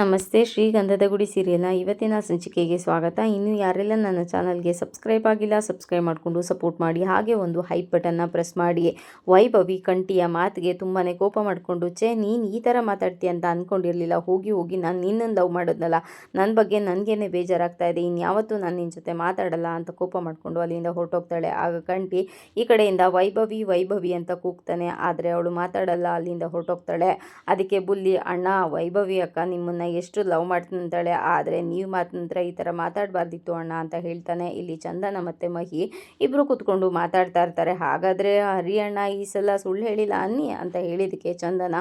ನಮಸ್ತೆ. ಶ್ರೀಗಂಧದ ಗುಡಿ ಸೀರಿಯಲ್ನ ಇವತ್ತಿನ ಸಂಚಿಕೆಗೆ ಸ್ವಾಗತ. ಇನ್ನು ಯಾರೆಲ್ಲ ನನ್ನ ಚಾನಲ್ಗೆ ಸಬ್ಸ್ಕ್ರೈಬ್ ಆಗಿಲ್ಲ, ಸಬ್ಸ್ಕ್ರೈಬ್ ಮಾಡಿಕೊಂಡು ಸಪೋರ್ಟ್ ಮಾಡಿ. ಹಾಗೆ ಒಂದು ಹೈಪ್ ಬಟನ್ನ ಪ್ರೆಸ್ ಮಾಡಿ. ವೈಭವಿ ಕಂಠಿಯ ಮಾತಿಗೆ ತುಂಬಾ ಕೋಪ ಮಾಡಿಕೊಂಡು, ನೀನು ಈ ಥರ ಮಾತಾಡ್ತೀಯ ಅಂತ ಅಂದ್ಕೊಂಡಿರಲಿಲ್ಲ. ಹೋಗಿ ನಾನು ನಿನ್ನನ್ನು ಲವ್ ಮಾಡೋದ್ನಲ್ಲ, ನನ್ನ ಬಗ್ಗೆ ನನಗೇನೆ ಬೇಜಾರಾಗ್ತಾ ಇದೆ. ಇನ್ಯಾವತ್ತೂ ನಾನು ನಿನ್ನ ಜೊತೆ ಮಾತಾಡಲ್ಲ ಅಂತ ಕೋಪ ಮಾಡಿಕೊಂಡು ಅಲ್ಲಿಂದ ಹೊರಟೋಗ್ತಾಳೆ. ಆಗ ಕಂಠಿ ಈ ಕಡೆಯಿಂದ ವೈಭವಿ ಅಂತ ಕೂಗ್ತಾನೆ. ಆದರೆ ಅವಳು ಮಾತಾಡಲ್ಲ, ಅಲ್ಲಿಂದ ಹೊರಟೋಗ್ತಾಳೆ. ಅದಕ್ಕೆ ಬುಲ್ಲಿ, ಅಣ್ಣ ವೈಭವಿ ಅಕ್ಕ ನಿಮ್ಮನ್ನು ಎಷ್ಟು ಲವ್ ಮಾಡ್ತಾಳೆ, ಆದರೆ ನೀವು ಮಾತ್ರ ಈ ಥರ ಮಾತಾಡಬಾರ್ದಿತ್ತು ಅಣ್ಣ ಅಂತ ಹೇಳ್ತಾನೆ. ಇಲ್ಲಿ ಚಂದನ ಮತ್ತು ಮಹಿ ಇಬ್ಬರು ಕೂತ್ಕೊಂಡು ಮಾತಾಡ್ತಾ ಇರ್ತಾರೆ. ಹಾಗಾದರೆ ಹರಿಯಣ್ಣ ಈ ಸಲ ಸುಳ್ಳು ಹೇಳಿಲ್ಲ ಅನ್ನಿ ಅಂತ ಹೇಳಿದಕ್ಕೆ ಚಂದನ,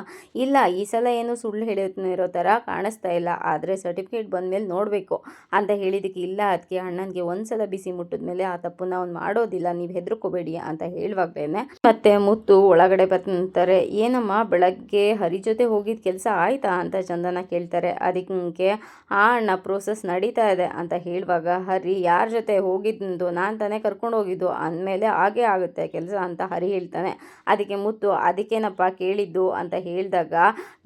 ಇಲ್ಲ ಈ ಸಲ ಏನು ಸುಳ್ಳು ಹೇಳಿರೋ ಥರ ಕಾಣಿಸ್ತಾ ಇಲ್ಲ, ಆದರೆ ಸರ್ಟಿಫಿಕೇಟ್ ಬಂದಮೇಲೆ ನೋಡಬೇಕು ಅಂತ ಹೇಳಿದಕ್ಕೆ, ಇಲ್ಲ ಅದಕ್ಕೆ ಅಣ್ಣನಿಗೆ ಒಂದ್ಸಲ ಬಿಸಿ ಮುಟ್ಟಿದ ಮೇಲೆ ಆ ತಪ್ಪನ್ನ ಅವ್ನು ಮಾಡೋದಿಲ್ಲ, ನೀವು ಹೆದರ್ಕೋಬೇಡಿ ಅಂತ ಹೇಳುವಾಗ್ಲೇನೆ ಮತ್ತೆ ಮುತ್ತು ಒಳಗಡೆ ಬರ್ತಾರೆ. ಏನಮ್ಮ ಬೆಳಗ್ಗೆ ಹರಿ ಜೊತೆ ಹೋಗಿದ್ದ ಕೆಲಸ ಆಯ್ತಾ ಅಂತ ಚಂದನ ಕೇಳ್ತಾರೆ. ಅದಕ್ಕೆ ಅಣ್ಣ ಪ್ರೋಸೆಸ್ ನಡೀತಾ ಇದೆ ಅಂತ ಹೇಳುವಾಗ, ಹರಿ ಯಾರ ಜೊತೆ ಹೋಗಿದ್ದು, ನಾನು ತಾನೇ ಕರ್ಕೊಂಡು ಹೋಗಿದ್ದು ಅಂದಮೇಲೆ ಹಾಗೇ ಆಗುತ್ತೆ ಕೆಲಸ ಅಂತ ಹರಿ ಹೇಳ್ತಾನೆ. ಅದಕ್ಕೆ ಮುತ್ತು, ಅದಕ್ಕೇನಪ್ಪ ಕೇಳಿದ್ದು ಅಂತ ಹೇಳಿದಾಗ,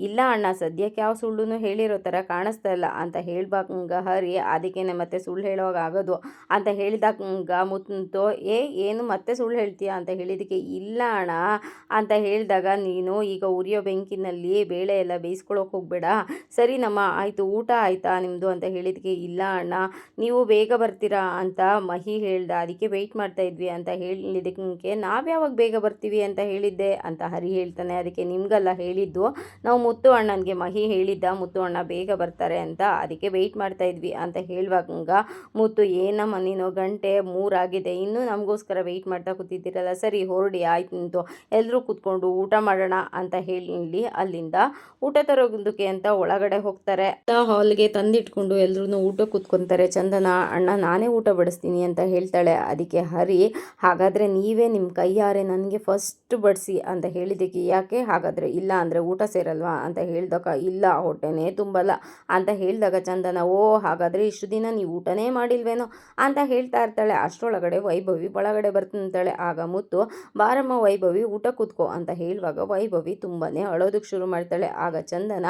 ಇಲ್ಲ ಅಣ್ಣ ಸದ್ಯಕ್ಕೆ ಯಾವ ಸುಳ್ಳು ಹೇಳಿರೋ ಥರ ಕಾಣಿಸ್ತಾ ಇಲ್ಲ ಅಂತ ಹೇಳ್ಬಾಗ ಹರಿ, ಅದಕ್ಕೇನೆ ಮತ್ತೆ ಸುಳ್ಳು ಹೇಳೋವಾಗ ಆಗೋದು ಅಂತ ಹೇಳಿದಾಗ ಮುತ್ತು, ಏನು ಮತ್ತೆ ಸುಳ್ಳು ಹೇಳ್ತೀಯ ಅಂತ ಹೇಳಿದಕ್ಕೆ, ಇಲ್ಲ ಅಣ್ಣ ಅಂತ ಹೇಳಿದಾಗ, ನೀನು ಈಗ ಉರಿಯೋ ಬೆಂಕಿನಲ್ಲಿ ಬೇಳೆ ಎಲ್ಲ ಬೇಯಿಸ್ಕೊಳ್ಳೋಕೆ ಹೋಗಬೇಡ, ಸರಿ ನಮ್ಮ ಆಯಿತು ಊಟ ಆಯಿತಾ ನಿಮ್ಮದು ಅಂತ ಹೇಳಿದಕ್ಕೆ, ಇಲ್ಲ ಅಣ್ಣ ನೀವು ಬೇಗ ಬರ್ತೀರಾ ಅಂತ ಮಹಿ ಹೇಳ್ದ, ಅದಕ್ಕೆ ವೆಯ್ಟ್ ಮಾಡ್ತಾ ಇದ್ವಿ ಅಂತ ಹೇಳಿದಕ್ಕೆ, ನಾವ್ಯಾವಾಗ ಬೇಗ ಬರ್ತೀವಿ ಅಂತ ಹೇಳಿದ್ದೆ ಅಂತ ಹರಿ ಹೇಳ್ತಾನೆ. ಅದಕ್ಕೆ ನಿಮಗೆಲ್ಲ ಹೇಳಿದ್ದು ನಾವು ಮುತ್ತು ಅಣ್ಣನಿಗೆ ಮಹಿ ಹೇಳಿದ್ದ ಮುತ್ತು ಅಣ್ಣ ಬೇಗ ಬರ್ತಾರೆ ಅಂತ, ಅದಕ್ಕೆ ವೆಯ್ಟ್ ಮಾಡ್ತಾ ಇದ್ವಿ ಅಂತ ಹೇಳುವಾಗ ಮುತ್ತು, ಏನಮ್ಮ ನೀನು ಗಂಟೆ 3 ಆಗಿದೆ, ಇನ್ನೂ ನಮಗೋಸ್ಕರ ವೆಯ್ಟ್ ಮಾಡ್ತಾ ಕೂತಿದ್ದೀರಲ್ಲ, ಸರಿ ಹೊರಡಿ ಆಯ್ತು ಎಲ್ಲರೂ ಕೂತ್ಕೊಂಡು ಊಟ ಮಾಡೋಣ ಅಂತ ಹೇಳಿ ಅಲ್ಲಿಂದ ಊಟ ತರೋದಕ್ಕೆ ಅಂತ ಒಳಗಡೆ ಹೋಗ್ತಾರೆ. ಹಾಲ್ಗೆ ತಂದಿಟ್ಕೊಂಡು ಎಲ್ಲರೂ ಊಟ ಕೂತ್ಕೊತಾರೆ. ಚಂದನ, ಅಣ್ಣ ನಾನೇ ಊಟ ಬಡಿಸ್ತೀನಿ ಅಂತ ಹೇಳ್ತಾಳೆ. ಅದಕ್ಕೆ ಹರಿ, ಹಾಗಾದರೆ ನೀವೇ ನಿಮ್ಮ ಕೈಯಾರೆ ನನಗೆ ಫಸ್ಟ್ ಬಡಿಸಿ ಅಂತ ಹೇಳಿದ್ದಕ್ಕೆ, ಯಾಕೆ ಹಾಗಾದರೆ ಇಲ್ಲ ಅಂದರೆ ಊಟ ಸೇರಲ್ವಾ ಅಂತ ಹೇಳಿದಾಗ, ಇಲ್ಲ ಹೊಟ್ಟೆನೇ ತುಂಬಲ್ಲ ಅಂತ ಹೇಳಿದಾಗ ಚಂದನ, ಹಾಗಾದರೆ ಇಷ್ಟು ದಿನ ನೀವು ಊಟನೇ ಮಾಡಿಲ್ವೇನೋ ಅಂತ ಹೇಳ್ತಾ ಇರ್ತಾಳೆ. ಅಷ್ಟರೊಳಗಡೆ ವೈಭವಿ ಒಳಗಡೆ ಬರ್ತಾಳೆ. ಆಗ ಮುತ್ತು, ಬಾರಮ್ಮ ವೈಭವಿ ಊಟ ಕೂತ್ಕೋ ಅಂತ ಹೇಳುವಾಗ ವೈಭವಿ ತುಂಬಾ ಅಳೋದಕ್ಕೆ ಶುರು ಮಾಡ್ತಾಳೆ. ಆಗ ಚಂದನ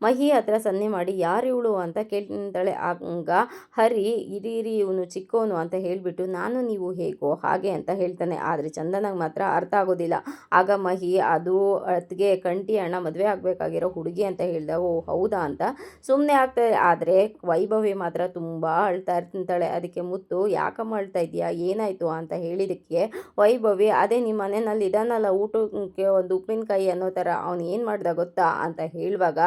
ಮಹಿ ಹತ್ರ ಸನ್ನೆ ಮಾಡಿ, ಯಾರು ಇವಳು ಅಂತ ಕೇಳ್ತಾಳೆ. ಆಗ ಹರಿ, ಇರಿ ಇವನು ಚಿಕ್ಕವನು ಅಂತ ಹೇಳಿಬಿಟ್ಟು, ನಾನು ನೀವು ಹೇಗೋ ಹಾಗೆ ಅಂತ ಹೇಳ್ತಾನೆ. ಆದರೆ ಚಂದನಾಗ ಮಾತ್ರ ಅರ್ಥ ಆಗೋದಿಲ್ಲ. ಆಗ ಮಹಿ, ಅದು ಅದಕ್ಕೆ ಕಂಠಿ ಅಣ್ಣ ಮದುವೆ ಆಗಬೇಕಾಗಿರೋ ಹುಡುಗಿ ಅಂತ ಹೇಳಿದಾಗ, ಹೌದಾ ಅಂತ ಸುಮ್ಮನೆ ಆಗ್ತಾರೆ. ಆದರೆ ವೈಭವಿ ಮಾತ್ರ ತುಂಬ ಅಳ್ತಾ ಇರ್ತಾಳೆ. ಅದಕ್ಕೆ ಮುತ್ತು, ಯಾಕಮ್ಮ ಅಳ್ತಾ ಇದೆಯಾ, ಏನಾಯಿತು ಅಂತ ಹೇಳಿದಕ್ಕೆ ವೈಭವಿ, ಅದೇ ನಿಮ್ಮ ಮನೆಯಲ್ಲಿ ಇದಾನಲ್ಲ ಊಟಕ್ಕೆ ಒಂದು ಉಪ್ಪಿನಕಾಯಿ ಅನ್ನೋ ಥರ, ಅವನು ಏನು ಮಾಡ್ದ ಗೊತ್ತಾ ಅಂತ ಹೇಳುವಾಗ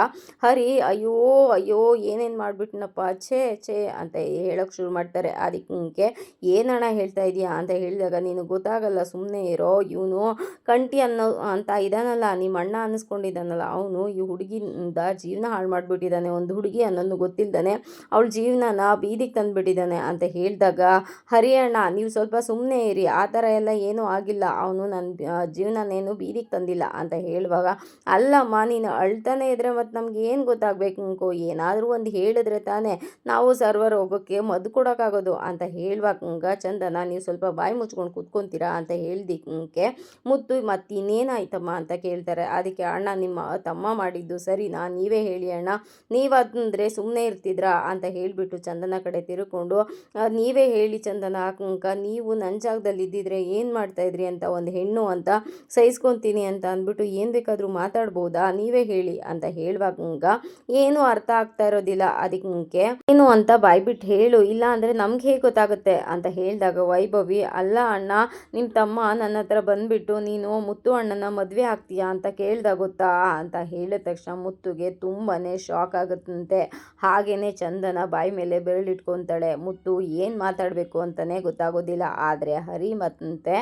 ಹರಿ, ಅಯ್ಯೋ ಏನೇನು ಮಾಡಿಬಿಟ್ನಪ್ಪ, ಛೇ ಅಂತ ಹೇಳೋಕ್ಕೆ ಶುರು ಮಾಡ್ತಾರೆ. ಅದಕ್ಕೆ ಏನಣ್ಣ ಹೇಳ್ತಾ ಇದೆಯಾ ಅಂತ ಹೇಳಿದಾಗ, ನೀನು ಗೊತ್ತಾಗಲ್ಲ ಸುಮ್ಮನೆ ಇರೋ, ಇವನು ಕಂಠಿ ಅಂತ ಇದಾನಲ್ಲ, ನಿಮ್ಮ ಅಣ್ಣ ಅನ್ನಿಸ್ಕೊಂಡಿದ್ದಾನಲ್ಲ, ಅವನು ಈ ಹುಡುಗಿಯಿಂದ ಜೀವನ ಹಾಳು ಮಾಡಿಬಿಟ್ಟಿದ್ದಾನೆ, ಒಂದು ಹುಡುಗಿ ಅನ್ನೋದು ಗೊತ್ತಿಲ್ದಾನೆ ಅವಳ ಜೀವನನ ಬೀದಿಗೆ ತಂದುಬಿಟ್ಟಿದ್ದಾನೆ ಅಂತ ಹೇಳಿದಾಗ, ಹರಿಯಣ್ಣ ನೀವು ಸ್ವಲ್ಪ ಸುಮ್ಮನೆ ಇರಿ, ಆ ಥರ ಎಲ್ಲ ಏನೂ ಆಗಿಲ್ಲ, ಅವನು ನನ್ನ ಜೀವನನೇನು ಬೀದಿಗೆ ತಂದಿಲ್ಲ ಅಂತ ಹೇಳುವಾಗ, ಅಲ್ಲಮ್ಮ ನೀನು ಅಳ್ತಾನೆ ಇದ್ರೆ ಮತ್ತು ನಮ್ಗೆ ಏನು ಗೊತ್ತಾಗಬೇಕು, ಏನಾದರೂ ಒಂದು ಹೇಳಿದ್ರೆ ತಾನೇ ನಾವು ಸರ್ವರ್ ಹೋಗೋಕ್ಕೆ ಮದ್ದು ಕೊಡೋಕ್ಕಾಗೋದು ಅಂತ ಹೇಳುವಾಗ ಚಂದನ, ನೀವು ಸ್ವಲ್ಪ ಬಾಯಿ ಮುಚ್ಕೊಂಡು ಕೂತ್ಕೊತೀರಾ ಅಂತ ಹೇಳ್ದಿಕ್ಕೆ ಮುತ್ತು, ಮತ್ತು ಇನ್ನೇನಾಯ್ತಮ್ಮ ಅಂತ ಕೇಳ್ತಾರೆ. ಅದಕ್ಕೆ, ಅಣ್ಣ ನಿಮ್ಮ ತಮ್ಮ ಮಾಡಿದ್ದು ಸರಿನಾ, ನೀವೇ ಹೇಳಿ ಅಣ್ಣ, ನೀವಂದರೆ ಸುಮ್ಮನೆ ಇರ್ತಿದ್ರಾ ಅಂತ ಹೇಳಿಬಿಟ್ಟು ಚಂದನ ಕಡೆ ತಿರುಕೊಂಡು, ನೀವೇ ಹೇಳಿ ಚಂದನ ನೀವು ನನ್ನ ಜಾಗದಲ್ಲಿ ಇದ್ದಿದ್ರೆ ಏನು ಮಾಡ್ತಾಯಿದ್ರಿ ಅಂತ, ಒಂದು ಹೆಣ್ಣು ಅಂತ ಸಹಿಸ್ಕೊತೀನಿ ಅಂತ ಅಂದ್ಬಿಟ್ಟು ಏನು ಬೇಕಾದರೂ ಮಾತಾಡ್ಬೋದಾ, ನೀವೇ ಹೇಳಿ ಅಂತ ಹೇಳುವಾಗ ಏನು ಅರ್ಥ ಆಗ್ತಾ ಇರೋದಿಲ್ಲ. ಅದಕ್ಕೆ ಏನು ಅಂತ ಬಾಯ್ಬಿಟ್ಟು ಹೇಳು, ಇಲ್ಲ ಅಂದರೆ ನಮ್ಗೆ ಹೇಗೆ ಗೊತ್ತಾಗುತ್ತೆ ಅಂತ ಹೇಳಿದಾಗ ವೈಭವಿ, ಅಲ್ಲ ಅಣ್ಣ ನಿಮ್ಮ ತಮ್ಮ ನನ್ನ ಹತ್ರ ಬಂದುಬಿಟ್ಟು ನೀನು ಮುತ್ತು ಅಣ್ಣನ ಮದುವೆ ಆಗ್ತೀಯಾ ಅಂತ ಕೇಳ್ದಾಗ ಗೊತ್ತಾ ಅಂತ ಹೇಳಿದ ತಕ್ಷಣ ಮುತ್ತುಗೆ ತುಂಬಾ ಶಾಕ್ ಆಗುತ್ತಂತೆ. ಹಾಗೇನೆ ಚಂದನ ಬಾಯಿ ಮೇಲೆ ಬೆರಳಿಟ್ಕೊತಾಳೆ. ಮುತ್ತು ಏನು ಮಾತಾಡಬೇಕು ಅಂತಲೇ ಗೊತ್ತಾಗೋದಿಲ್ಲ. ಆದರೆ ಹರಿ ಮತ್ತೆ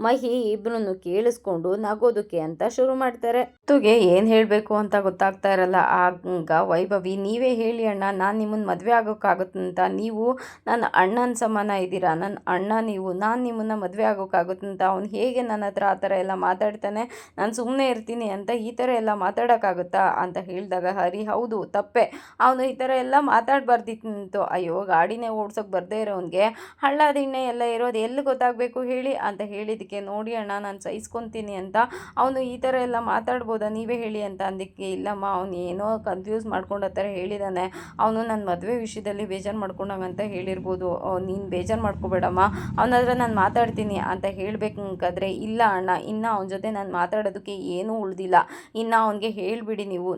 ಮಹಿ ಇಬ್ಬರನ್ನು ಕೇಳಿಸ್ಕೊಂಡು ನಗೋದಕ್ಕೆ ಅಂತ ಶುರು ಮಾಡ್ತಾರೆ. ಮುತ್ತುಗೆ ಏನು ಹೇಳಬೇಕು ಅಂತ ಗೊತ್ತಾಗ್ತಾ ಇರಲ್ಲ. ಆಗ ವೈಭವಿ, ನೀವೇ ಹೇಳಿ ಅಣ್ಣ, ನಾನು ನಿಮ್ಮನ್ನು ಮದುವೆ ಆಗೋಕ್ಕಾಗುತ್ತಂತ, ನೀವು ನನ್ನ ಅಣ್ಣನ ಸಮಾನ ಇದ್ದೀರಾ, ನನ್ನ ಅಣ್ಣ ನೀವು, ನಾನು ನಿಮ್ಮನ್ನು ಮದುವೆ ಆಗೋಕ್ಕಾಗುತ್ತಂತ, ಅವನು ಹೇಗೆ ನನ್ನ ಹತ್ರ ಆ ಥರ ಎಲ್ಲ ಮಾತಾಡ್ತಾನೆ, ನಾನು ಸುಮ್ಮನೆ ಇರ್ತೀನಿ ಅಂತ ಈ ಥರ ಎಲ್ಲ ಮಾತಾಡೋಕ್ಕಾಗುತ್ತಾ ಅಂತ ಹೇಳಿದಾಗ ಹರಿ, ಹೌದು ತಪ್ಪೆ, ಅವನು ಈ ಥರ ಎಲ್ಲ ಮಾತಾಡಬಾರ್ದಿತ್ತು, ಅಯ್ಯೋ ಗಾಡಿನೇ ಓಡ್ಸೋಕೆ ಬರದೇ ಇರೋನಿಗೆ ಹಳ್ಳ ದಿಣ್ಣೆ ಎಲ್ಲ ಇರೋದು ಎಲ್ಲಿ ಗೊತ್ತಾಗಬೇಕು ಹೇಳಿ ಅಂತ ಹೇಳಿದ್ದಕ್ಕೆ, ನೋಡಿ ಅಣ್ಣ ನಾನು ಸಹಿಸ್ಕೊತೀನಿ ಅಂತ, ಅವನು ಈ ಥರ ಎಲ್ಲ ಮಾತಾಡ್ಬೋದಾ ನೀವೇ ಹೇಳಿ ಅಂತ ಅಂದಕ್ಕೆ, ಇಲ್ಲಮ್ಮ ಅವನು ಏನೋ ಕನ್ಫ್ಯೂಸ್ ಮಾಡ್ಕೊಂಡು ಮಾಡ್ಕೊಂಡು ಆ ಥರ ಹೇಳಿದ್ದಾನೆ. ಅವನು ನನ್ನ ಮದುವೆ ವಿಷಯದಲ್ಲಿ ಬೇಜಾರು ಮಾಡ್ಕೊಂಡಂಗಂತ ಹೇಳಿರ್ಬೋದು. ನೀನು ಬೇಜಾರು ಮಾಡ್ಕೋಬೇಡಮ್ಮ, ಅವನ ಹತ್ರ ನಾನು ಮಾತಾಡ್ತೀನಿ ಅಂತ ಹೇಳಬೇಕಾದ್ರೆ, ಇಲ್ಲ ಅಣ್ಣ, ಇನ್ನು ಅವನ ಜೊತೆ ನಾನು ಮಾತಾಡೋದಕ್ಕೆ ಏನೂ ಉಳಿದಿಲ್ಲ, ಇನ್ನು ಅವನಿಗೆ ಹೇಳಿಬಿಡಿ ನೀವು,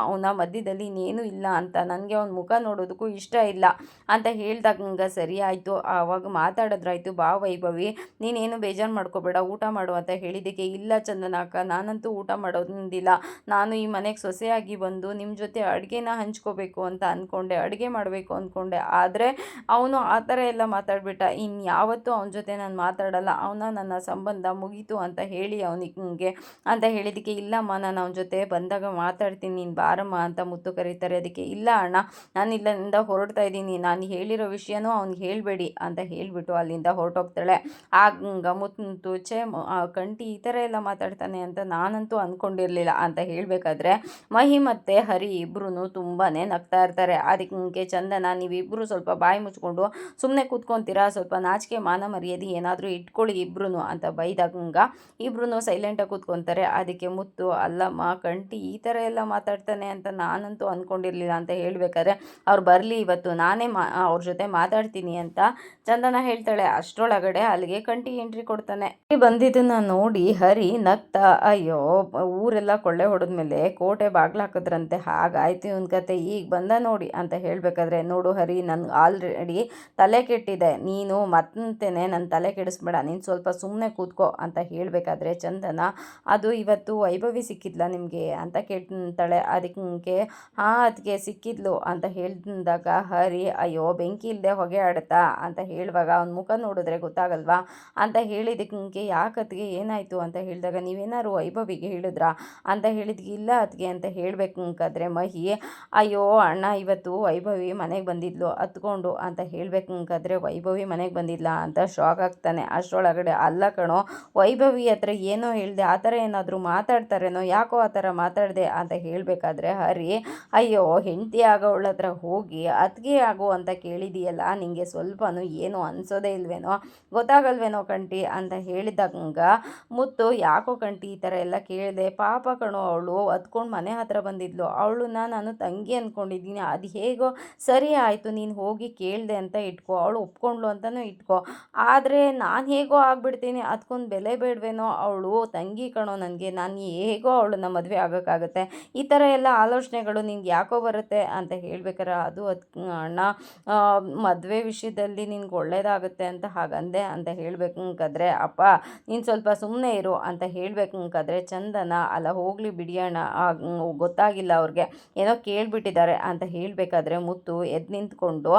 ಅವನ ಮಧ್ಯದಲ್ಲಿ ಇನ್ನೇನೂ ಇಲ್ಲ ಅಂತ, ನನಗೆ ಅವನ ಮುಖ ನೋಡೋದಕ್ಕೂ ಇಷ್ಟ ಇಲ್ಲ ಅಂತ ಹೇಳಿದಾಗ ಸರಿ ಆಯಿತು, ಆವಾಗ ಮಾತಾಡಿದ್ರಾಯ್ತು, ಬಾ ವೈಭವಿ ನೀನೇನು ಬೇಜಾರು ಮಾಡ್ಕೋಬೇಡ, ಊಟ ಮಾಡು ಅಂತ ಹೇಳಿದ್ದಕ್ಕೆ, ಇಲ್ಲ ಚಂದನ ಅಕ್ಕ, ನಾನಂತೂ ಊಟ ಮಾಡೋದಿಲ್ಲ, ನಾನು ಈ ಮನೆಗೆ ಸೊಸೆಯಾಗಿ ಬಂದು ನಿಮ್ಮ ಜೊತೆ ಅಡುಗೆನ ಹಂಚ್ಕೋಬೇಕು ಅಂತ ಅಂದ್ಕೊಂಡೆ, ಅಡುಗೆ ಮಾಡಬೇಕು ಅಂದ್ಕೊಂಡೆ. ಆದರೆ ಅವನು ಆ ಥರ ಎಲ್ಲ ಮಾತಾಡ್ಬಿಟ್ಟ, ಇನ್ಯಾವತ್ತೂ ಅವನ ಜೊತೆ ನಾನು ಮಾತಾಡಲ್ಲ, ನನ್ನ ಸಂಬಂಧ ಮುಗೀತು ಅಂತ ಹೇಳಿ ಅವನಿಗೆ ಅಂತ ಹೇಳಿದ್ದಕ್ಕೆ, ಇಲ್ಲಮ್ಮ ನಾನು ಅವನ ಜೊತೆ ಬಂದಾಗ ಮಾತಾಡ್ತೀನಿ, ನೀನು ಬಾರಮ್ಮ ಅಂತ ಮುತ್ತು ಕರೀತಾರೆ. ಅದಕ್ಕೆ, ಇಲ್ಲ ಅಣ್ಣ, ನಾನು ಇಲ್ಲಿಂದ ಹೊರಡ್ತಾ ಇದ್ದೀನಿ, ನಾನು ಹೇಳಿರೋ ವಿಷಯನೂ ಅವ್ನಿಗೆ ಹೇಳಬೇಡಿ ಅಂತ ಹೇಳಿಬಿಟ್ಟು ಅಲ್ಲಿಂದ ಹೊರಟೋಗ್ತಾಳೆ. ಆಗ ಮುತ್ತು ಕಂಟಿ ಈ ಥರ ಎಲ್ಲ ಮಾತಾಡ್ತಾನೆ ಅಂತ ನಾನಂತೂ ಅಂದ್ಕೊಂಡಿರಲಿಲ್ಲ ಅಂತ ಹೇಳಬೇಕಾದ್ರೆ, ಮಹಿ ಮತ್ತು ಹರಿ ಇಬ್ಬರೂ ತುಂಬಾ ನಗ್ತಾ ಇರ್ತಾರೆ. ಅದಕ್ಕೆ ಚಂದನ, ನೀವಿಬ್ಬರು ಸ್ವಲ್ಪ ಬಾಯಿ ಮುಚ್ಕೊಂಡು ಸುಮ್ಮನೆ ಕೂತ್ಕೊತೀರಾ, ಸ್ವಲ್ಪ ನಾಚಿಕೆ ಮಾನ ಮರ್ಯಾದೆ ಏನಾದರೂ ಇಟ್ಕೊಳ್ಳಿ ಇಬ್ರು ಅಂತ ಬೈದಾಗ ಇಬ್ರು ಸೈಲೆಂಟಾಗಿ ಕೂತ್ಕೊತಾರೆ. ಅದಕ್ಕೆ ಮುತ್ತು, ಅಲ್ಲಮ್ಮ ಕಂಟಿ ಈ ಥರ ಎಲ್ಲ ಮಾತಾಡ್ತಾನೆ ಅಂತ ನಾನಂತೂ ಅಂದ್ಕೊಂಡಿರಲಿಲ್ಲ ಅಂತ ಹೇಳಬೇಕಾದ್ರೆ, ಅವ್ರು ಬರಲಿ ಇವತ್ತು ನಾನೇ ಅವ್ರ ಜೊತೆ ಮಾತಾಡ್ತೀನಿ ಅಂತ ಚಂದನ ಹೇಳ್ತಾಳೆ. ಅಷ್ಟರೊಳಗಡೆ ಅಲ್ಲಿಗೆ ಕಂಟಿ ಎಂಟ್ರಿ ಕೊಡ್ತಾನೆ. ಬಂದಿದ್ದನ್ನು ನೋಡಿ ಹರಿ ನಗ್ತಾ, ಅಯ್ಯೋ ಊರೆಲ್ಲ ಕೊಳ್ಳೆ ಹೊಡೆದ್ಮೇಲೆ ಕೋಟೆ ಬಾಗ್ಲು ಹಾಕಿದ್ರಂತೆ, ಹಾಗಾಯ್ತು ಇವನ್ ಕತೆ, ಈಗ ಬಂದ ನೋಡಿ ಅಂತ ಹೇಳಬೇಕಾದ್ರೆ, ನೋಡು ಹರಿ, ನನ್ಗೆ ಆಲ್ರೆಡಿ ತಲೆ ಕೆಟ್ಟಿದೆ, ನೀನು ಮತ್ತೇನೆ ನನ್ನ ತಲೆ ಕೆಡಿಸ್ಬೇಡ, ನೀನು ಸ್ವಲ್ಪ ಸುಮ್ಮನೆ ಕೂತ್ಕೋ ಅಂತ ಹೇಳಬೇಕಾದ್ರೆ ಚಂದನ, ಅದು ಇವತ್ತು ವೈಭವಿ ಸಿಕ್ಕಿದ್ಲ ನಿಮಗೆ ಅಂತ ಕೇಳ್ತಾಳೆ. ಅದಕ್ಕೆ, ಹಾಂ ಅದಕ್ಕೆ ಸಿಕ್ಕಿದ್ಲು ಅಂತ ಹೇಳಿದಾಗ ಹರಿ, ಅಯ್ಯೋ ಬೆಂಕಿ ಇಲ್ಲದೆ ಹೊಗೆ ಆಡುತ್ತಾ ಅಂತ ಹೇಳುವಾಗ ಅವ್ನ ಮುಖ ನೋಡಿದ್ರೆ ಗೊತ್ತಾಗಲ್ವಾ ಅಂತ ಹೇಳಿದಕ್ಕೆ, ಯಾಕತ್ಗೆ ಏನಾಯಿತು ಅಂತ ಹೇಳಿದಾಗ, ನೀವೇನಾದ್ರು ವೈಭವಿಗೆ ಹೇಳಿದ್ರಾ ಅಂತ ಹೇಳಿದ್ಗೆ, ಇಲ್ಲ ಅದಕ್ಕೆ ಅಂತ ಹೇಳಬೇಕಾದ್ರೆ ಮಹಿ, ಅಯ್ಯೋ ಅಣ್ಣ ಇವತ್ತು ವೈಭವಿ ಮನೆಗೆ ಬಂದಿದ್ಲು ಹತ್ಕೊಂಡು ಅಂತ ಹೇಳಬೇಕಾದ್ರೆ, ವೈಭವಿ ಮನೆಗೆ ಬಂದಿಲ್ಲ ಅಂತ ಶಾಕ್ ಆಗ್ತಾನೆ. ಅಷ್ಟರೊಳಗಡೆ, ಅಲ್ಲ ಕಣೋ, ವೈಭವಿ ಹತ್ರ ಏನೋ ಹೇಳಿದೆ, ಆ ಥರ ಏನಾದರೂ ಮಾತಾಡ್ತಾರೇನೋ, ಯಾಕೋ ಆ ಥರ ಮಾತಾಡಿದೆ ಅಂತ ಹೇಳಬೇಕಾದ್ರೆ ಹರಿ, ಅಯ್ಯೋ ಹೆಂಡತಿ ಆಗೋಳ ಹತ್ರ ಹೋಗಿ ಅತ್ತಿಗೆ ಆಗೋ ಅಂತ ಕೇಳಿದೆಯಲ್ಲ, ನಿನಗೆ ಸ್ವಲ್ಪನೂ ಏನು ಅನಿಸೋದೇ ಇಲ್ವೇನೋ, ಗೊತ್ತಾಗಲ್ವೇನೋ ಕಂಟಿ ಅಂತ ಹೇಳಿದಾಗ ಮುತ್ತು, ಯಾಕೋ ಕಂಟಿ ಈ ಥರ ಎಲ್ಲ ಕೇಳಿದೆ, ಪಾಪ ಕಣೋ, ಅವಳು ಹತ್ಕೊಂಡು ಮನೆ ಹತ್ರ ಬಂದಿದ್ಲು, ಅವಳನ್ನ ನಾನು ತಂಗಿ ಅಂದ್ಕೊಂಡಿದ್ದೀನಿ, ಅದು ಹೇಗೋ ಸರಿ ಆಯಿತು, ನೀನು ಹೋಗಿ ಕೇಳಿದೆ ಅಂತ ಇಟ್ಕೋ, ಅವಳು ಒಪ್ಕೊಂಡ್ಲು ಅಂತಲೂ ಇಟ್ಕೋ, ಆದರೆ ನಾನು ಹೇಗೋ ಆಗ್ಬಿಡ್ತೀನಿ, ಅದಕ್ಕೊಂದು ಬೆಲೆ ಬೇಡವೇನೋ, ಅವಳು ತಂಗಿ ಕಣೋ ನನಗೆ, ನಾನು ಹೇಗೋ ಅವಳನ್ನ ಮದುವೆ ಆಗೋಕ್ಕಾಗುತ್ತೆ, ಈ ಥರ ಎಲ್ಲ ಆಲೋಚನೆಗಳು ನಿನ್ಗೆ ಯಾಕೋ ಬರುತ್ತೆ ಅಂತ ಹೇಳ್ಬೇಕಾರೆ, ಅದು ಅಣ್ಣ ಮದುವೆ ವಿಷಯದಲ್ಲಿ ನಿನ್ಗೆ ಒಳ್ಳೇದಾಗುತ್ತೆ ಅಂತ ಹಾಗಂದೆ ಅಂತ ಹೇಳಬೇಕಾದ್ರೆ, ಅಪ್ಪ ನೀನು ಸ್ವಲ್ಪ ಸುಮ್ಮನೆ ಇರು ಅಂತ ಹೇಳಬೇಕಾದ್ರೆ ಚಂದನ, ಅಲ್ಲ ಹೋಗಲಿ ಬಿಡಿಯೋಣ, ಗೊತ್ತಾಗಿಲ್ಲ ಅವ್ರಿಗೆ, ಏನೋ ಕೇಳಿಬಿಟ್ಟಿದ್ದಾರೆ ಅಂತ ಹೇಳಬೇಕಾದ್ರೆ ಮುತ್ತು ಎದ್ದು ನಿಂತ್ಕೊಂಡು,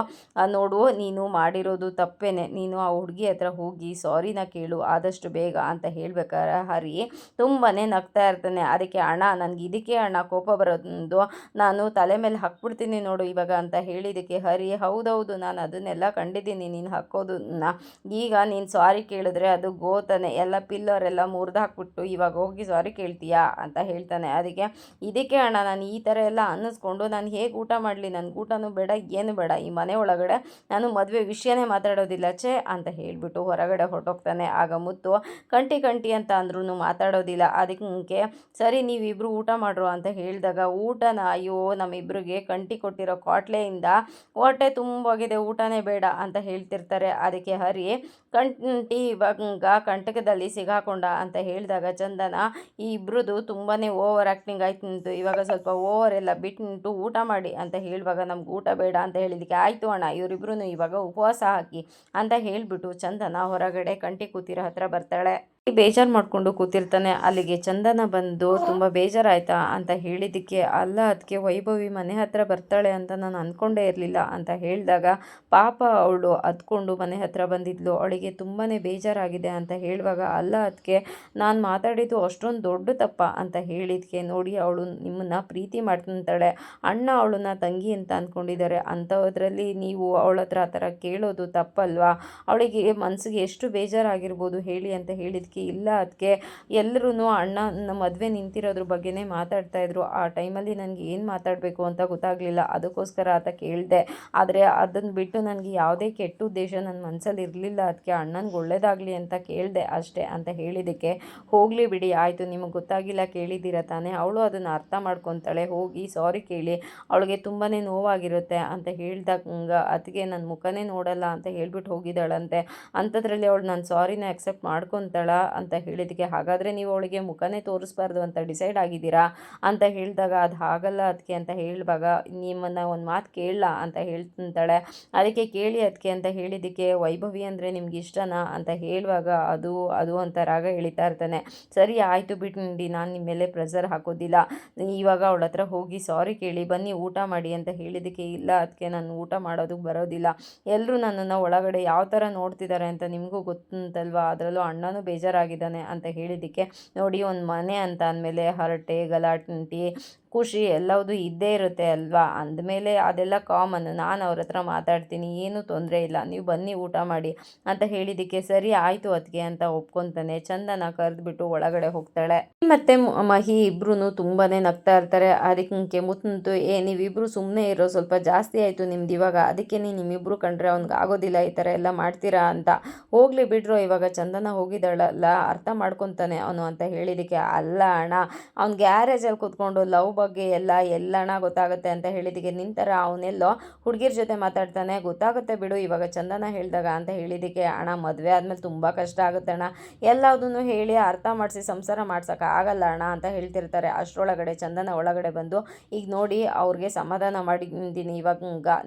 ನೋಡು ನೀನು ಮಾಡಿರೋದು ತಪ್ಪೇನೆ, ನೀನು ಆ ಹುಡುಗಿ ಹತ್ರ ಹೋಗಿ ಸಾರಿನ ಕೇಳು ಆದಷ್ಟು ಬೇಗ ಅಂತ ಹೇಳ್ಬೇಕಾದ್ರೆ ಹರಿ ತುಂಬಾ ನಗ್ತಾ ಇರ್ತಾನೆ. ಅದಕ್ಕೆ, ಅಣ್ಣ ನನಗೆ ಇದಕ್ಕೆ ಅಣ್ಣ ಕೋಪ ಬರೋದು, ನಾನು ತಲೆ ಮೇಲೆ ಹಾಕ್ಬಿಡ್ತೀನಿ ನೋಡು ಇವಾಗ ಅಂತ ಹೇಳಿದ್ದಕ್ಕೆ ಹರಿ, ಹೌದೌದು ನಾನು ಅದನ್ನೆಲ್ಲ ಕಂಡಿದ್ದೀನಿ ನೀನು ಹಾಕೋದನ್ನ, ಈಗ ನೀನು ಸಾರಿ ಕೇಳಿದ್ರೆ ಅದು ಗೋತಾನೆ, ಎಲ್ಲ ಪಿಲ್ಲರ್ ಎಲ್ಲ ಮುರಿದು ಹಾಕ್ಬಿಟ್ಟು ಇವಾಗ ಹೋಗಿ ಸಾರಿ ಕೇಳ್ತೀಯಾ ಅಂತ ಹೇಳ್ತಾನೆ. ಇದಕ್ಕೆ ಅಣ್ಣ ನಾನು ಈ ಥರ ಎಲ್ಲ ಅನ್ನಿಸ್ಕೊಂಡು ನಾನು ಹೇಗೆ ಊಟ ಮಾಡಲಿ, ನನಗೆ ಊಟನೂ ಬೇಡ ಏನು ಬೇಡ, ಈ ಮನೆ ಒಳಗಡೆ ನಾನು ಮದುವೆ ವಿಷಯನೇ ಮಾತಾಡೋದಿಲ್ಲ ಛೇ ಅಂತ ಹೇಳಿಬಿಟ್ಟು ಹೊರಗಡೆ ಹೊರಟೋಗ್ತಾನೆ. ಆಗ ಮುತ್ತು, ಕಂಟಿ ಅಂತ ಅಂದ್ರೂ ಮಾತಾಡೋದಿಲ್ಲ. ಅದಕ್ಕೆ ಸರಿ ನೀವಿಬ್ಬರು ಊಟ ಮಾಡ್ರು ಅಂತ ಹೇಳಿದಾಗ, ಊಟನ, ಅಯ್ಯೋ ನಮ್ಮಿಬ್ಬರಿಗೆ ಕಂಟಿ ಕೊಟ್ಟಿರೋ ಕ್ವಾಟ್ಲೆಯಿಂದ ಹೊಟ್ಟೆ ತುಂಬೋಗಿದೆ, ಊಟನೇ ಬೇಡ ಅಂತ ಹೇಳ್ತಿರ್ತಾರೆ. ಅದಕ್ಕೆ ಹರಿ, ಕಂಟಿ ಇವಾಗ ಕಂಟಕದಲ್ಲಿ ಸಿಗಾಕೊಂಡ ಅಂತ ಹೇಳಿದಾಗ ಚಂದನ, ಈ ಇಬ್ರದ್ದು ತುಂಬಾ ಓವರ್ ಆ್ಯಕ್ಟಿಂಗ್ ಆಯ್ತು, ಇವಾಗ ಸ್ವಲ್ಪ ಓವರ್ ಎಲ್ಲ ಬಿಟ್ಟು ಊಟ ಮಾಡಿ ಅಂತ ಹೇಳುವಾಗ ನಮ್ಗೆ ಊಟ ಬೇಡ ಅಂತ ಹೇಳಿದಕ್ಕೆ, ಆಯಿತು ಅಣ್ಣ ಇವರಿಬ್ರು ಇವಾಗ ಉಪವಾಸ ಹಾಕಿ ಅಂತ ಹೇಳಿಬಿಟ್ಟು ಚಂದನ ಹೊರಗಡೆ ಕಂಟಿ ಕೂತಿರೋ ಹತ್ರ ಬರ್ತಾಳೆ. ಬೇಜಾರು ಮಾಡಿಕೊಂಡು ಕೂತಿರ್ತಾನೆ. ಅಲ್ಲಿಗೆ ಚಂದನ ಬಂದು, ತುಂಬ ಬೇಜಾರಾಯ್ತಾ ಅಂತ ಹೇಳಿದ್ದಕ್ಕೆ, ಅಲ್ಲ ಅದಕ್ಕೆ ವೈಭವಿ ಮನೆ ಹತ್ರ ಬರ್ತಾಳೆ ಅಂತ ನಾನು ಅಂದ್ಕೊಂಡೇ ಇರಲಿಲ್ಲ ಅಂತ ಹೇಳಿದಾಗ, ಪಾಪ ಅವಳು ಹತ್ಕೊಂಡು ಮನೆ ಹತ್ರ ಬಂದಿದ್ಲು, ಅವಳಿಗೆ ತುಂಬಾ ಬೇಜಾರಾಗಿದೆ ಅಂತ ಹೇಳುವಾಗ, ಅಲ್ಲ ಅದಕ್ಕೆ ನಾನು ಮಾತಾಡಿದ್ದು ಅಷ್ಟೊಂದು ದೊಡ್ಡ ತಪ್ಪ ಅಂತ ಹೇಳಿದ್ಕೆ, ನೋಡಿ ಅವಳು ನಿಮ್ಮನ್ನು ಪ್ರೀತಿ ಮಾಡ್ತಾಳೆ, ಅಣ್ಣ ಅವಳನ್ನ ತಂಗಿ ಅಂತ ಅಂದ್ಕೊಂಡಿದ್ದಾರೆ, ಅಂಥದ್ರಲ್ಲಿ ನೀವು ಅವಳ ಹತ್ರ ಆ ಥರ ಕೇಳೋದು ತಪ್ಪಲ್ವಾ, ಅವಳಿಗೆ ಮನಸ್ಸಿಗೆ ಎಷ್ಟು ಬೇಜಾರಾಗಿರ್ಬೋದು ಹೇಳಿ ಅಂತ ಹೇಳಿದ್ಕೆ ಹೇಳಿದಕ್ಕೆ ಇಲ್ಲ ಅದಕ್ಕೆ ಎಲ್ಲರೂ ಅಣ್ಣನ ಮದುವೆ ನಿಂತಿರೋದ್ರ ಬಗ್ಗೆನೇ ಮಾತಾಡ್ತಾಯಿದ್ರು. ಆ ಟೈಮಲ್ಲಿ ನನಗೆ ಏನು ಮಾತಾಡಬೇಕು ಅಂತ ಗೊತ್ತಾಗಲಿಲ್ಲ. ಅದಕ್ಕೋಸ್ಕರ ಆತ ಕೇಳಿದೆ. ಆದರೆ ಅದನ್ನು ಬಿಟ್ಟು ನನಗೆ ಯಾವುದೇ ಕೆಟ್ಟ ಉದ್ದೇಶ ನನ್ನ ಮನಸ್ಸಲ್ಲಿ ಇರಲಿಲ್ಲ. ಅದಕ್ಕೆ ಅಣ್ಣನಿಗೆ ಒಳ್ಳೇದಾಗಲಿ ಅಂತ ಕೇಳಿದೆ ಅಷ್ಟೇ ಅಂತ ಹೇಳಿದ್ದಕ್ಕೆ, ಹೋಗಲಿ ಬಿಡಿ ಆಯಿತು, ನಿಮಗೆ ಗೊತ್ತಾಗಿಲ್ಲ ಕೇಳಿದ್ದೀರ ತಾನೇ, ಅವಳು ಅದನ್ನು ಅರ್ಥ ಮಾಡ್ಕೊತಾಳೆ, ಹೋಗಿ ಸಾರಿ ಕೇಳಿ, ಅವಳಿಗೆ ತುಂಬಾ ನೋವಾಗಿರುತ್ತೆ ಅಂತ ಹೇಳ್ದಾಗ ಅದಕ್ಕೆ ನನ್ನ ಮುಖನೇ ನೋಡಲ್ಲ ಅಂತ ಹೇಳ್ಬಿಟ್ಟು ಹೋಗಿದ್ದಾಳಂತೆ. ಅಂಥದ್ರಲ್ಲಿ ಅವಳು ನನ್ನ ಸಾರಿನ ಅಕ್ಸೆಪ್ಟ್ ಮಾಡ್ಕೊತಾಳ ಅಂತ ಹೇಳಿದ್ದಕ್ಕೆ, ಹಾಗಾದರೆ ನೀವು ಅವಳಿಗೆ ಮುಖನೇ ತೋರಿಸ್ಬಾರ್ದು ಅಂತ ಡಿಸೈಡ್ ಆಗಿದ್ದೀರಾ ಅಂತ ಹೇಳಿದಾಗ, ಅದು ಹಾಗಲ್ಲ ಅದಕ್ಕೆ ಅಂತ ಹೇಳುವಾಗ, ನಿಮ್ಮನ್ನು ಒಂದು ಮಾತು ಕೇಳಲ್ಲ ಅಂತ ಹೇಳ್ತಾಳೆ. ಅದಕ್ಕೆ ಕೇಳಿ ಅದಕ್ಕೆ ಅಂತ ಹೇಳಿದ್ದಕ್ಕೆ, ವೈಭವಿ ಅಂದರೆ ನಿಮ್ಗೆ ಇಷ್ಟನಾ ಅಂತ ಹೇಳುವಾಗ ಅದು ಅದು ಅಂತ ರಾಗ ಎಳಿತಾ ಇರ್ತಾನೆ. ಸರಿ ಆಯಿತು ಬಿಡಿ, ನಾನು ನಿಮ್ಮ ಮೇಲೆ ಪ್ರೆಷರ್ ಹಾಕೋದಿಲ್ಲ, ಇವಾಗ ಅವಳ ಹತ್ರ ಹೋಗಿ ಸಾರಿ ಕೇಳಿ ಬನ್ನಿ ಊಟ ಮಾಡಿ ಅಂತ ಹೇಳಿದ್ದಕ್ಕೆ, ಇಲ್ಲ ಅದಕ್ಕೆ ನಾನು ಊಟ ಮಾಡೋದಕ್ಕೆ ಬರೋದಿಲ್ಲ, ಎಲ್ಲರೂ ನನ್ನನ್ನು ಒಳಗಡೆ ಯಾವ ಥರ ನೋಡ್ತಿದ್ದಾರೆ ಅಂತ ನಿಮಗೂ ಗೊತ್ತಲ್ವಾ, ಅದರಲ್ಲೂ ಅಣ್ಣನೂ ಬೇಜಾರಾಗಿದ್ದಾನೆ ಅಂತ ಹೇಳಿದ್ದಕ್ಕೆ, ನೋಡಿ ಒಂದು ಮನೆ ಅಂತ ಅಂದಮೇಲೆ ಹರಟೆ ಗಲಾಟೆ ಖುಷಿ ಎಲ್ಲವುದು ಇದ್ದೇ ಇರುತ್ತೆ ಅಲ್ವಾ, ಅಂದಮೇಲೆ ಅದೆಲ್ಲ ಕಾಮನ್, ನಾನು ಅವ್ರ ಹತ್ರ ಮಾತಾಡ್ತೀನಿ, ಏನೂ ತೊಂದರೆ ಇಲ್ಲ, ನೀವು ಬನ್ನಿ ಊಟ ಮಾಡಿ ಅಂತ ಹೇಳಿದ್ದಕ್ಕೆ, ಸರಿ ಆಯಿತು ಅದಕ್ಕೆ ಅಂತ ಒಪ್ಕೊತಾನೆ. ಚಂದನ ಕರೆದ್ಬಿಟ್ಟು ಒಳಗಡೆ ಹೋಗ್ತಾಳೆ. ಮತ್ತು ಮಹಿ ಇಬ್ಬರೂ ತುಂಬಾ ನಗ್ತಾ ಇರ್ತಾರೆ. ಅದಕ್ಕೆ ಮುತ್ತು, ನೀವಿಬ್ಬರು ಸುಮ್ಮನೆ ಇರೋ, ಸ್ವಲ್ಪ ಜಾಸ್ತಿ ಆಯಿತು ನಿಮ್ದು ಇವಾಗ, ಅದಕ್ಕೆ ನಿಮ್ಮಿಬ್ಬರು ಕಂಡ್ರೆ ಅವ್ನಿಗೆ ಆಗೋದಿಲ್ಲ ಈ ಥರ ಎಲ್ಲ ಮಾಡ್ತೀರಾ ಅಂತ, ಹೋಗಲಿ ಬಿಡ್ರೋ, ಇವಾಗ ಚಂದನ ಹೋಗಿದ್ದಾಳಲ್ಲ ಅರ್ಥ ಮಾಡ್ಕೊತಾನೆ ಅವನು ಅಂತ ಹೇಳಿದ್ದಕ್ಕೆ, ಅಲ್ಲ ಅಣ್ಣ, ಅವ್ನು ಗ್ಯಾರೇಜಲ್ಲಿ ಕೂತ್ಕೊಂಡು ಲವ್ ಬಗ್ಗೆ ಎಲ್ಲಣ್ಣ ಗೊತ್ತಾಗುತ್ತೆ ಅಂತ ಹೇಳಿದ್ದಕ್ಕೆ, ನಿಂತರ ಅವನೆಲ್ಲೋ ಹುಡುಗಿರ ಜೊತೆ ಮಾತಾಡ್ತಾನೆ, ಗೊತ್ತಾಗುತ್ತೆ ಬಿಡು ಇವಾಗ ಚಂದನ ಹೇಳಿದಾಗ ಅಂತ ಹೇಳಿದ್ದಕ್ಕೆ, ಅಣ್ಣ ಮದುವೆ ಆದಮೇಲೆ ತುಂಬ ಕಷ್ಟ ಆಗುತ್ತೆ ಅಣ್ಣ, ಎಲ್ಲದನ್ನು ಹೇಳಿ ಅರ್ಥ ಮಾಡಿಸಿ ಸಂಸಾರ ಮಾಡ್ಸೋಕೆ ಆಗಲ್ಲ ಅಣ್ಣ ಅಂತ ಹೇಳ್ತಿರ್ತಾರೆ. ಅಷ್ಟರೊಳಗಡೆ ಚಂದನ ಒಳಗಡೆ ಬಂದು, ಈಗ ನೋಡಿ ಅವ್ರಿಗೆ ಸಮಾಧಾನ ಮಾಡಿದ್ದೀನಿ, ಇವಾಗ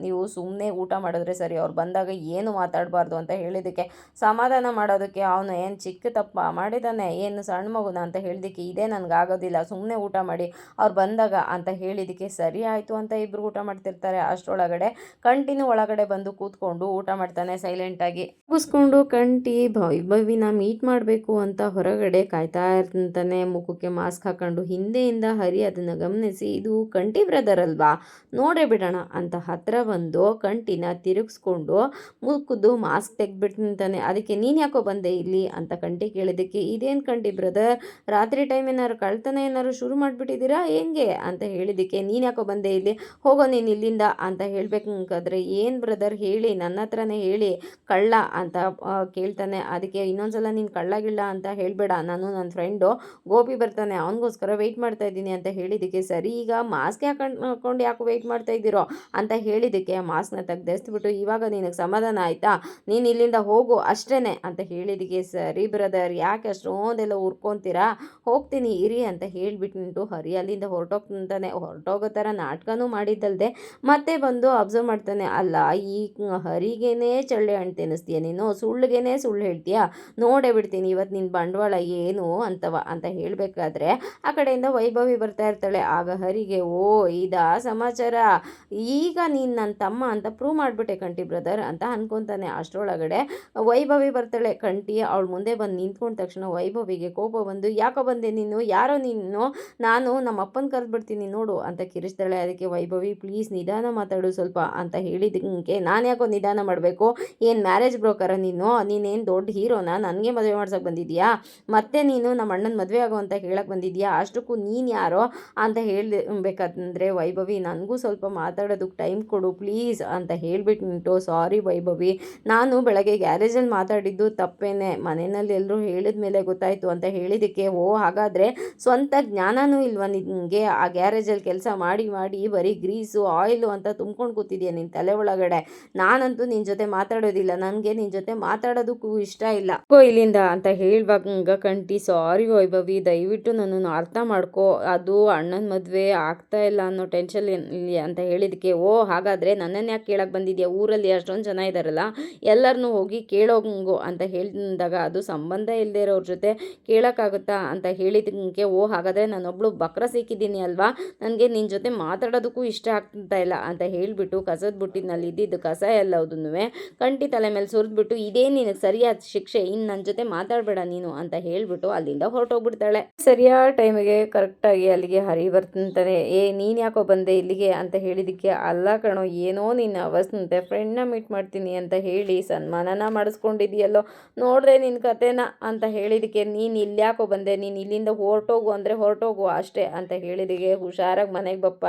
ನೀವು ಸುಮ್ಮನೆ ಊಟ ಮಾಡಿದ್ರೆ ಸರಿ, ಅವ್ರು ಬಂದಾಗ ಏನು ಮಾತಾಡಬಾರ್ದು ಅಂತ ಹೇಳಿದ್ದಕ್ಕೆ, ಸಮಾಧಾನ ಮಾಡೋದಕ್ಕೆ ಅವನು ಏನು ಚಿಕ್ಕ ತಪ್ಪ ಮಾಡಿದ್ದಾನೆ, ಏನು ಸಣ್ಣ ಮಗುನ ಅಂತ ಹೇಳಿದ್ದಕ್ಕೆ, ಇದೇ ನನಗಾಗೋದಿಲ್ಲ, ಸುಮ್ಮನೆ ಊಟ ಮಾಡಿ ಅವ್ರು ಬಂದಾಗ ಅಂತ ಹೇಳಿದ್ದಕ್ಕೆ, ಸರಿ ಆಯಿತು ಅಂತ ಇಬ್ಬರು ಊಟ ಮಾಡ್ತಿರ್ತಾರೆ. ಅಷ್ಟರೊಳಗಡೆ ಕಂಟಿನ್ಯೂ ಒಳಗಡೆ ಬಂದು ಕೂತ್ಕೊಂಡು ಊಟ ಮಾಡ್ತಾನೆ ಸೈಲೆಂಟಾಗಿ. ಮುಗಿಸ್ಕೊಂಡು ಕಂಟಿ ವೈಭವಿನ ಮೀಟ್ ಮಾಡಬೇಕು ಅಂತ ಹೊರಗಡೆ ಕಾಯ್ತಾ ಇರ್ತಾನೆ, ಮುಖಕ್ಕೆ ಮಾಸ್ಕ್ ಹಾಕೊಂಡು. ಹಿಂದೆಯಿಂದ ಹರಿ ಅದನ್ನು ಗಮನಿಸಿ, ಇದು ಕಂಟಿ ಬ್ರದರ್ ಅಲ್ವಾ, ನೋಡೇ ಬಿಡೋಣ ಅಂತ ಹತ್ರ ಬಂದು ಕಂಟಿನ ತಿರುಗಿಸ್ಕೊಂಡು ಮುಖದ್ದು ಮಾಸ್ಕ್ ತೆಗೆದ್ಬಿಟ್ಟು ನಿಂತಾನೆ. ಅದಕ್ಕೆ, ನೀನು ಯಾಕೋ ಬಂದೆ ಇಲ್ಲಿ ಅಂತ ಕಂಟಿ ಕೇಳಿದ್ದಕ್ಕೆ, ಇದೇನು ಕಂಟಿ ಬ್ರದರ್, ರಾತ್ರಿ ಟೈಮ್ ಏನಾದ್ರು ಕಳ್ತನ ಏನಾದ್ರು ಶುರು ಮಾಡಿಬಿಟ್ಟಿದ್ದೀರಾ ಹೆಂಗೆ ಅಂತ ಹೇಳಿದ್ದಕ್ಕೆ, ನೀನು ಯಾಕೋ ಬಂದೆ ಇಲ್ಲಿ, ಹೋಗೋ ನೀನು ಇಲ್ಲಿಂದ ಅಂತ ಹೇಳ್ಬೇಕಾದ್ರೆ, ಏನು ಬ್ರದರ್ ಹೇಳಿ, ನನ್ನ ಹತ್ರನೇ ಹೇಳಿ, ಕಳ್ಳ ಅಂತ ಕೇಳ್ತಾನೆ. ಅದಕ್ಕೆ, ಇನ್ನೊಂದ್ಸಲ ನೀನು ಕಳ್ಳಗಿಲ್ಲ ಅಂತ ಹೇಳಬೇಡ, ನಾನು ನನ್ನ ಫ್ರೆಂಡು ಗೋಪಿ ಬರ್ತಾನೆ, ಅವನಿಗೋಸ್ಕರ ವೆಯ್ಟ್ ಮಾಡ್ತಾ ಇದ್ದೀನಿ ಅಂತ ಹೇಳಿದ್ದಕ್ಕೆ, ಸರಿ ಈಗ ಮಾಸ್ಕ್ ಹಾಕೊಂಡು ಯಾಕೆ ವೆಯ್ಟ್ ಮಾಡ್ತಾ ಇದ್ದೀರೋ ಅಂತ ಹೇಳಿದ್ದಕ್ಕೆ, ಮಾಸ್ಕ್ನ ತೆಗೆದೆಸ್ಬಿಟ್ಟು, ಇವಾಗ ನಿನಗೆ ಸಮಾಧಾನ ಆಯಿತಾ, ನೀನು ಇಲ್ಲಿಂದ ಹೋಗು ಅಷ್ಟೇ ಅಂತ ಹೇಳಿದ್ದಕ್ಕೆ, ಸರಿ ಬ್ರದರ್ ಯಾಕೆ ಅಷ್ಟೊಂದೆಲ್ಲ ಉರ್ಕೊತೀರಾ, ಹೋಗ್ತೀನಿ ಇರಿ ಅಂತ ಹೇಳಿಬಿಟ್ಟು ಹರಿ ಅಲ್ಲಿಂದ ಹೊರಟೋಗೋ ಥರ ನಾಟಕನೂ ಮಾಡಿದ್ದಲ್ದೆ ಮತ್ತೆ ಬಂದು ಅಬ್ಸರ್ವ್ ಮಾಡ್ತಾನೆ. ಅಲ್ಲ, ಈ ಹರಿಗೇನೆ ಚಳ್ಳೆ ಹಣ್ಣು ತಿನ್ನಿಸ್ತೀಯ ನೀನು, ಸುಳ್ಳಿಗೇನೆ ಸುಳ್ಳು ಹೇಳ್ತೀಯಾ, ನೋಡೇ ಬಿಡ್ತೀನಿ ಇವತ್ತು ನಿನ್ನ ಬಂಡವಾಳ ಏನು ಅಂತ ಹೇಳಬೇಕಾದ್ರೆ ಆ ಕಡೆಯಿಂದ ವೈಭವಿ ಬರ್ತಾ ಇರ್ತಾಳೆ. ಆಗ ಹರಿಗೆ, ಓ ಇದಾ ಸಮಾಚಾರ, ಈಗ ನೀನು ನನ್ನ ತಮ್ಮ ಅಂತ ಪ್ರೂವ್ ಮಾಡಿಬಿಟ್ಟೆ ಕಂಟಿ ಬ್ರದರ್ ಅಂತ ಅನ್ಕೊತಾನೆ. ಅಷ್ಟರೊಳಗಡೆ ವೈಭವಿ ಬರ್ತಾಳೆ. ಕಂಟಿ ಅವಳ ಮುಂದೆ ಬಂದು ನಿಂತ್ಕೊಂಡ ತಕ್ಷಣ ವೈಭವಿಗೆ ಕೋಪ ಬಂದು, ಯಾಕೋ ಬಂದೆ ನೀನು, ಯಾರೋ ನೀನು, ನಾನು ನಮ್ಮ ಅಪ್ಪನ ಕರೆದ್ಬಿಡ್ತೀನಿ ನೋಡು ಅಂತ ಕಿರಿಸ್ತಾಳೆ. ಅದಕ್ಕೆ ವೈಭವಿ, ಪ್ಲೀಸ್ ನಿಧಾನ ಮಾತಾಡು ಸ್ವಲ್ಪ ಅಂತ ಹೇಳಿದ್ದಕ್ಕೆ, ನಾನು ಯಾಕೋ ನಿಧಾನ ಮಾಡಬೇಕು, ಏನು ಮ್ಯಾರೇಜ್ ಬ್ರೋಕರ ನೀನೇನು ದೊಡ್ಡ ಹೀರೋನ, ನನಗೆ ಮದುವೆ ಮಾಡ್ಸೋಕೆ ಬಂದಿದ್ಯಾ, ಮತ್ತೆ ನೀನು ನಮ್ಮ ಅಣ್ಣನ ಮದುವೆ ಆಗೋ ಅಂತ ಹೇಳಕ್ಕೆ ಬಂದಿದ್ಯಾ, ಅಷ್ಟಕ್ಕೂ ನೀನು ಯಾರೋ ಅಂತ ಹೇಳಬೇಕಂದ್ರೆ, ವೈಭವಿ ನನಗೂ ಸ್ವಲ್ಪ ಮಾತಾಡೋದಕ್ಕೆ ಟೈಮ್ ಕೊಡು ಪ್ಲೀಸ್ ಅಂತ ಹೇಳಿಬಿಟ್ಟು, ಸಾರಿ ವೈಭವಿ, ನಾನು ಬೆಳಗ್ಗೆ ಗ್ಯಾರೇಜಲ್ಲಿ ಮಾತಾಡಿದ್ದು ತಪ್ಪೇನೆ, ಮನೆಯಲ್ಲಿ ಎಲ್ಲರೂ ಹೇಳಿದ ಮೇಲೆ ಗೊತ್ತಾಯಿತು ಅಂತ ಹೇಳಿದ್ದಕ್ಕೆ, ಓ ಹಾಗಾದರೆ ಸ್ವಂತ ಜ್ಞಾನನೂ ಇಲ್ವಾ ನಿನಗೆ, ಆ ಗ್ಯಾರೇಜಲ್ಲಿ ಕೆಲಸ ಮಾಡಿ ಮಾಡಿ ಬರೀ ಗ್ರೀಸು ಆಯಿಲು ಅಂತ ತುಂಬ್ಕೊಂಡು ಕೂತಿದ್ಯಾ ನಿನ್ನ ತಲೆ ಒಳಗಡೆ, ನಾನಂತೂ ನಿನ್ನ ಜೊತೆ ಮಾತಾಡೋದಿಲ್ಲ, ನನಗೆ ನಿನ್ನ ಜೊತೆ ಮಾತಾಡೋದಕ್ಕೂ ಇಷ್ಟ ಇಲ್ಲ, ಇಲ್ಲಿಂದ ಅಂತ ಹೇಳುವಾಗ ಕಂಟಿ, ಸಾರಿ ವೈಭವಿ, ದಯವಿಟ್ಟು ನನ್ನನ್ನು ಅರ್ಥ ಮಾಡ್ಕೋ, ಅದು ಅಣ್ಣನ ಮದುವೆ ಆಗ್ತಾ ಇಲ್ಲ ಅನ್ನೋ ಟೆನ್ಷನ್ ಇಲ್ಲಿ ಅಂತ ಹೇಳಿದ್ದಕ್ಕೆ, ಓ ಹಾಗಾದರೆ ನನ್ನನ್ನು ಯಾಕೆ ಕೇಳಕ್ಕೆ ಬಂದಿದ್ಯಾ, ಊರಲ್ಲಿ ಅಷ್ಟೊಂದು ಜನ ಇದ್ದಾರಲ್ಲ ಎಲ್ಲರನ್ನೂ ಹೋಗಿ ಕೇಳೋಂಗು ಅಂತ ಹೇಳಿದಾಗ, ಅದು ಸಂಬಂಧ ಇಲ್ಲದೆ ಇರೋರ ಜೊತೆ ಕೇಳೋಕ್ಕಾಗುತ್ತಾ ಅಂತ ಹೇಳಿದ್ದಕ್ಕೆ, ಓ ಹಾಗಾದರೆ ನಾನೊಬ್ಳು ಬಕ್ರ ಸಿಕ್ಕಿದ್ದೀನಿ ಅಲ್ವಾ, ನನಗೆ ನಿನ್ನ ಜೊತೆ ಮಾತಾಡೋದಕ್ಕೂ ಇಷ್ಟ ಆಗ್ತಾ ಇಲ್ಲ ಅಂತ ಹೇಳಿಬಿಟ್ಟು ಕಸದ ಬುಟ್ಟಿನಲ್ಲಿ ಇದ್ದಿದ್ದು ಕಸ ಎಲ್ಲದನ್ನೂ ಕಂಟಿ ತಲೆ ಮೇಲೆ ಸುರಿದ್ಬಿಟ್ಟು ಇದೇ ನಿನಗೆ ಸರಿಯಾದ ಶಿಕ್ಷೆ, ಇನ್ನು ನನ್ನ ಜೊತೆ ಮಾತಾಡಬೇಡ ನೀನು ಅಂತ ಹೇಳಿಬಿಟ್ಟು ಅಲ್ಲಿಂದ ಹೊರಟೋಗ್ಬಿಡ್ತಾಳೆ. ಸರಿಯಾದ ಟೈಮಿಗೆ ಕರೆಕ್ಟಾಗಿ ಅಲ್ಲಿಗೆ ಹರಿ ಬರ್ತಿಂತಾನೆ. ನೀನು ಯಾಕೋ ಬಂದೆ ಇಲ್ಲಿಗೆ ಅಂತ ಹೇಳಿದ್ದಕ್ಕೆ, ಅಲ್ಲ ಕಣೋ ಏನೋ ನಿನ್ನ ಅವಸ್ಥಂತೆ, ಫ್ರೆಂಡ್ನ ಮೀಟ್ ಮಾಡ್ತೀನಿ ಅಂತ ಹೇಳಿ ಸನ್ಮಾನನ ಮಾಡಿಸ್ಕೊಂಡಿದೆಯಲ್ಲೋ, ನೋಡಿದೆ ನಿನ್ನ ಕತೆನ ಅಂತ ಹೇಳಿದಕ್ಕೆ, ನೀನು ಇಲ್ಲಿ ಯಾಕೋ ಬಂದೆ, ನೀನು ಇಲ್ಲಿಂದ ಹೊರಟೋಗು ಅಂದರೆ ಹೊರಟೋಗು ಅಷ್ಟೇ ಅಂತ ಹೇಳಿದಕ್ಕೆ, ಹುಷಾರಾಗಿ ಮನೆಗೆ ಬಪ್ಪ.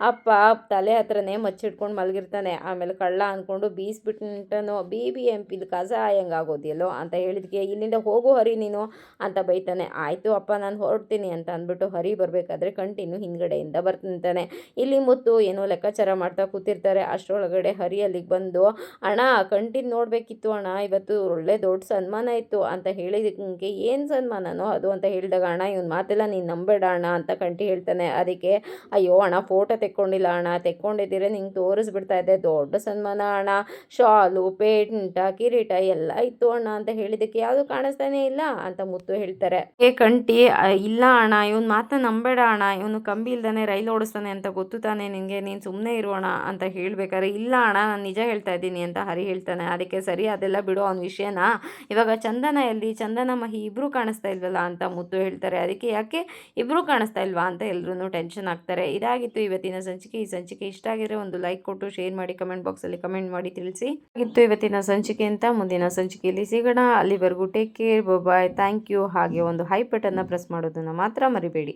ಅಪ್ಪ ತಲೆ ಹತ್ರನೇ ಮಚ್ಚಿಟ್ಕೊಂಡು ಮಲಗಿರ್ತಾನೆ. ಆಮೇಲೆ ಕಳ್ಳ ಅಂದ್ಕೊಂಡು ಬೀಸ್ಬಿಟ್ಟು ನಿಂತಾನೋ, BBMP ಕಸ ಆಗೋದಿಯಲ್ಲೋ ಅಂತ ಹೇಳಿದಕ್ಕೆ, ಇಲ್ಲಿಂದ ಹೋಗು ಹರಿ ನೀನು ಅಂತ ಬೈತಾನೆ. ಆಯಿತು ಅಪ್ಪ ನಾನು ಹೊರಡ್ತೀನಿ ಅಂತ ಅಂದ್ಬಿಟ್ಟು ಹರಿ ಬರಬೇಕಾದ್ರೆ ಕಂಟಿನ್ಯೂ ಹಿಂದ್ಗಡೆಯಿಂದ ಬರ್ತಿಂತಾನೆ. ಇಲ್ಲಿ ಮುತ್ತು ಏನೋ ಲೆಕ್ಕಾಚಾರ ಮಾಡ್ತಾ ಕೂತಿರ್ತಾರೆ. ಅಷ್ಟರೊಳಗಡೆ ಹರಿ ಅಲ್ಲಿಗೆ ಬಂದು, ಅಣ್ಣ ಕಂಟಿನ್ ನೋಡಬೇಕಿತ್ತು ಅಣ್ಣ, ಇವತ್ತು ಒಳ್ಳೆ ದೊಡ್ಡ ಸನ್ಮಾನ ಇತ್ತು ಅಂತ ಹೇಳಿದಕ್ಕೆ, ಏನು ಸನ್ಮಾನನೋ ಅದು ಅಂತ ಹೇಳಿದಾಗ, ಅಣ್ಣ ಇವನ್ ಮಾತೆಲ್ಲ ನೀನು ನಂಬೇಡ ಅಣ್ಣ ಅಂತ ಕಂಟಿ ಹೇಳ್ತಾನೆ. ಅದಕ್ಕೆ, ಅಯ್ಯೋ ಅಣ್ಣ ಫೋಟೋ ತೆಕ್ಕೊಂಡಿಲ್ಲ ಅಣ್ಣ, ತೆಕ್ಕೊಂಡಿದ್ದೀರ ನಿಂಗೆ ತೋರಿಸ್ಬಿಡ್ತಾ ಇದ್ದೆ, ದೊಡ್ಡ ಸನ್ಮಾನ ಅಣ್ಣ, ಶಾಲು ಪೇಂಟ ಕಿರೀಟ ಎಲ್ಲ ಇತ್ತು ಅಣ್ಣ ಅಂತ ಹೇಳಿದಕ್ಕೆ, ಯಾವುದು ಕಾಣಿಸ್ತಾನೆ ಇಲ್ಲ ಅಂತ ಮುತ್ತು ಹೇಳ್ತಾರೆ. ಕಂಟಿ, ಇಲ್ಲ ಅಣ್ಣ ಇವನ್ ಮಾತನ್ನ ನಂಬೇಡ ಅಣ್ಣ, ಇವನು ಕಂಬಿ ಇಲ್ದಾನೆ ರೈಲು ಓಡಿಸ್ತಾನೆ ಅಂತ ಗೊತ್ತು ತಾನೆ ನಿನಗೆ, ನೀನು ಸುಮ್ಮನೆ ಇರೋಣ ಅಂತ ಹೇಳ್ಬೇಕಾದ್ರೆ, ಇಲ್ಲ ಅಣ್ಣ ನಾನು ನಿಜ ಹೇಳ್ತಾ ಇದ್ದೀನಿ ಅಂತ ಹರಿ ಹೇಳ್ತಾನೆ. ಅದಕ್ಕೆ ಸರಿ ಅದೆಲ್ಲ ಬಿಡು ಅವನ ವಿಷಯನ, ಇವಾಗ ಚಂದನ ಎಲ್ಲಿ, ಚಂದನ ಮಹಿ ಇಬ್ಬರು ಕಾಣಿಸ್ತಾ ಇಲ್ವಲ್ಲ ಅಂತ ಮುತ್ತು ಹೇಳ್ತಾರೆ. ಅದಕ್ಕೆ ಯಾಕೆ ಇಬ್ಬರು ಕಾಣಿಸ್ತಾ ಇಲ್ವಾ ಅಂತ ಎಲ್ಲರೂ ಟೆನ್ಷನ್ ಆಗ್ತಾರೆ. ಇದಾಗಿತ್ತು ಇವತ್ತಿನ ಸಂಚಿಕೆ. ಈ ಸಂಚಿಕೆ ಇಷ್ಟ ಆಗಿದ್ರೆ ಒಂದು ಲೈಕ್ ಕೊಟ್ಟು ಶೇರ್ ಮಾಡಿ, ಕಮೆಂಟ್ ಬಾಕ್ಸಲ್ಲಿ ಕಮೆಂಟ್ ಮಾಡಿ ತಿಳಿಸಿ. ಆಗಿತ್ತು ಇವತ್ತಿನ ಸಂಚಿಕೆ ಅಂತ. ಮುಂದಿನ ಸಂಚಿಕೆಯಲ್ಲಿ ಸಿಗೋಣ. ಅಲ್ಲಿವರೆಗೂ take care, bye, thank you. ಹಾಗೆ ಒಂದು ಹೈ ಬಟನ್ನ ಪ್ರೆಸ್ ಮಾಡೋದನ್ನು ಮಾತ್ರ ಮರಿಬೇಡಿ.